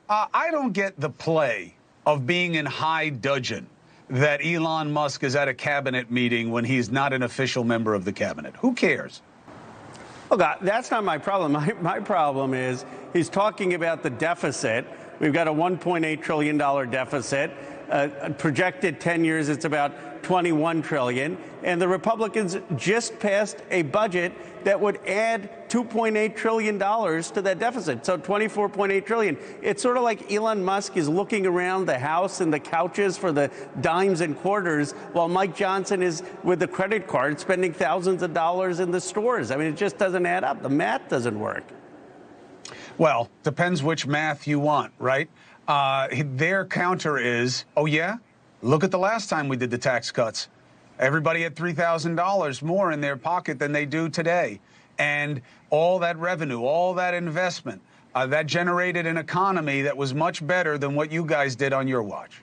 I don't get the play of being in high dudgeon that Elon Musk is at a cabinet meeting when he's not an official member of the cabinet. Who cares? Look, that's not my problem. My problem is he's talking about the deficit. We've got a $1.8 trillion deficit. Projected 10 years, it's about $21 trillion. And the Republicans just passed a budget that would add $2.8 trillion to that deficit. So $24.8 trillion. It's sort of like Elon Musk is looking around the house and the couches for the dimes and quarters while Mike Johnson is with the credit card spending thousands of dollars in the stores. I mean, it just doesn't add up. The math doesn't work. Well, depends which math you want, right? Their counter is, oh, yeah, look at the last time we did the tax cuts. Everybody had $3,000 more in their pocket than they do today. And all that revenue, all that investment, that generated an economy that was much better than what you guys did on your watch.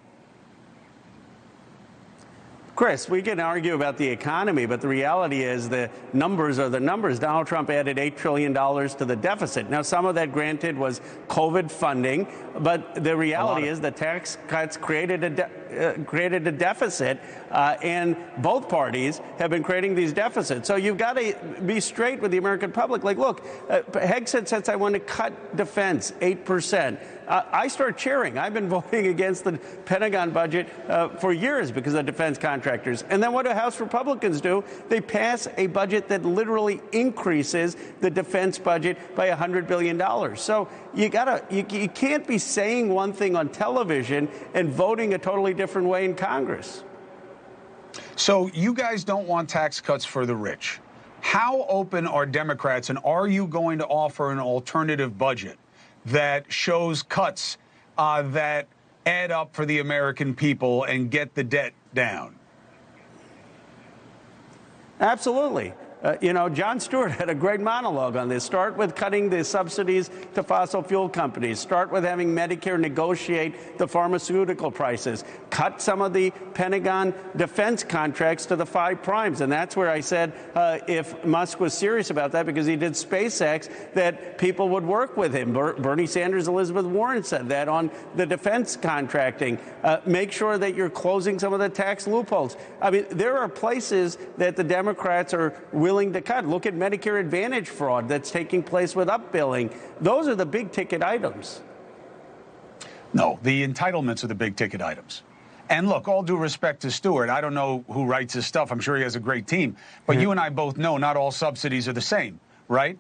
Chris, we can argue about the economy, but the reality is the numbers are the numbers. Donald Trump added $8 trillion to the deficit. Now, some of that, granted, was COVID funding, but the reality is the tax cuts created a deficit, and both parties have been creating these deficits. So you've got to be straight with the American public. Like, look, Hegseth says, I want to cut defense 8%. I start cheering. I've been voting against the Pentagon budget for years because of defense contractors. And then what do House Republicans do? They pass a budget that literally increases the defense budget by $100 billion. So you can't be saying one thing on television and voting a totally different way in Congress. So you guys don't want tax cuts for the rich. How open are Democrats, and are you going to offer an alternative budget that shows cuts that add up for the American people and get the debt down? Absolutely. Jon Stewart had a great monologue on this. Start with cutting the subsidies to fossil fuel companies. Start with having Medicare negotiate the pharmaceutical prices. Cut some of the Pentagon defense contracts to the 5 primes. And that's where I said if Musk was serious about that, because he did SpaceX, that people would work with him. Bernie Sanders, Elizabeth Warren said that on the defense contracting. Make sure that you're closing some of the tax loopholes. I mean, there are places that the Democrats are willing to cut. Look at Medicare Advantage fraud that's taking place with upbilling. Those are the big ticket items. No, the entitlements are the big ticket items. And look, all due respect to Stewart, I don't know who writes his stuff. I'm sure he has a great team. But you and I both know not all subsidies are the same, right?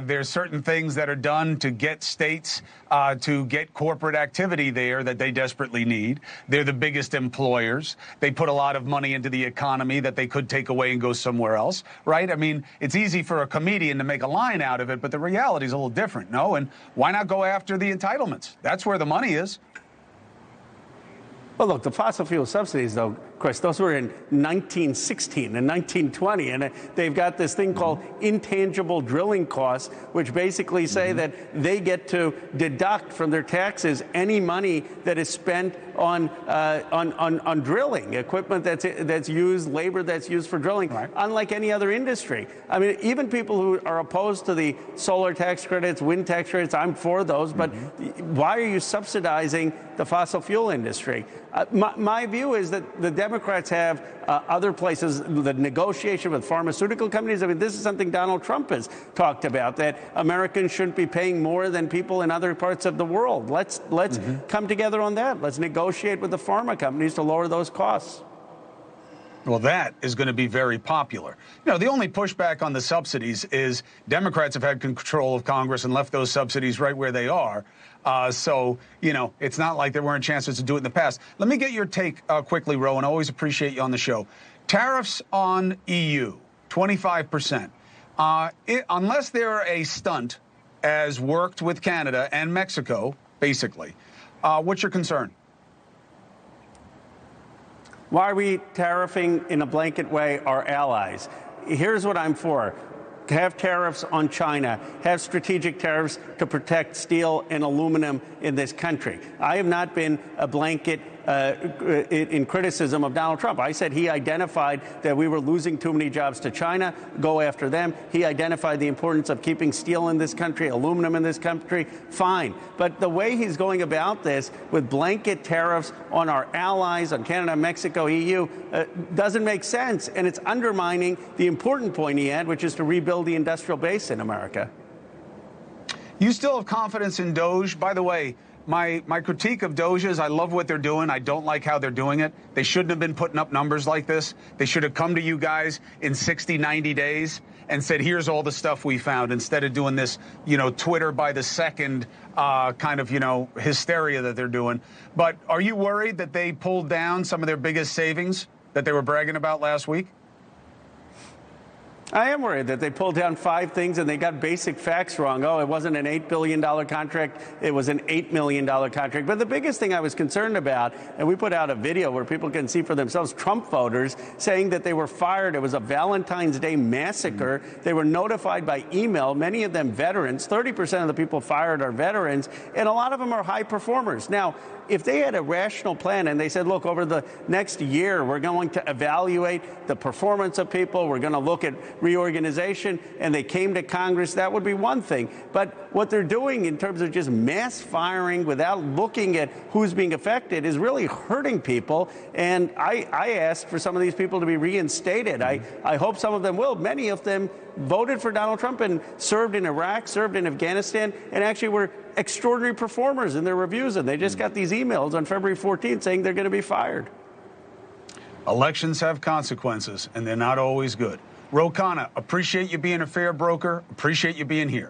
There's certain things that are done to get states to get corporate activity there that they desperately need. They're the biggest employers. They put a lot of money into the economy that they could take away and go somewhere else, right? I mean, it's easy for a comedian to make a line out of it, but the reality is a little different, no? And why not go after the entitlements? That's where the money is. Well, look, the fossil fuel subsidies, though, Chris, those were in 1916 and 1920, and they've got this thing called intangible drilling costs, which basically say that they get to deduct from their taxes any money that is spent on drilling, equipment that's used, labor that's used for drilling, unlike any other industry. I mean, even people who are opposed to the solar tax credits, wind tax credits, I'm for those, but why are you subsidizing the fossil fuel industry? My view is that the Democrats have other places, the negotiation with pharmaceutical companies. I mean, this is something Donald Trump has talked about, that Americans shouldn't be paying more than people in other parts of the world. Let's come together on that. Let's negotiate with the pharma companies to lower those costs. Well, that is going to be very popular. You know, the only pushback on the subsidies is Democrats have had control of Congress and left those subsidies right where they are. So, you know, it's not like there weren't chances to do it in the past. Let me get your take quickly, Rowan. I always appreciate you on the show. Tariffs on EU, 25%. Unless they're a stunt, as worked with Canada and Mexico, basically, what's your concern? Why are we tariffing in a blanket way our allies? Here's what I'm for. Have tariffs on China, have strategic tariffs to protect steel and aluminum in this country. I have not been a blanket in criticism of Donald Trump. I said he identified that we were losing too many jobs to China, go after them. He identified the importance of keeping steel in this country, aluminum in this country, fine. But the way he's going about this with blanket tariffs on our allies, on Canada, Mexico, EU, doesn't make sense. And it's undermining the important point he had, which is to rebuild the industrial base in America. You still have confidence in Doge? By the way, my critique of Doge is I love what they're doing. I don't like how they're doing it. They shouldn't have been putting up numbers like this. They should have come to you guys in 60, 90 days and said, here's all the stuff we found, instead of doing this, Twitter by the second kind of, hysteria that they're doing. But are you worried that they pulled down some of their biggest savings that they were bragging about last week? I am worried that they pulled down 5 things and they got basic facts wrong. Oh, it wasn't an $8 billion contract. It was an $8 million contract. But the biggest thing I was concerned about, and we put out a video where people can see for themselves, Trump voters saying that they were fired. It was a Valentine's Day massacre. They were notified by email, many of them veterans. 30% of the people fired are veterans, and a lot of them are high performers. Now, if they had a rational plan and they said, look, over the next year, we're going to evaluate the performance of people, we're going to look at reorganization, and they came to Congress, that would be one thing. But what they're doing in terms of just mass firing without looking at who's being affected is really hurting people. And I asked for some of these people to be reinstated. I hope some of them will. Many of them voted for Donald Trump and served in Iraq, served in Afghanistan, and actually were extraordinary performers in their reviews. And they just got these emails on February 14th saying they're going to be fired. Elections have consequences, and they're not always good. Khanna, appreciate you being a fair broker. Appreciate you being here.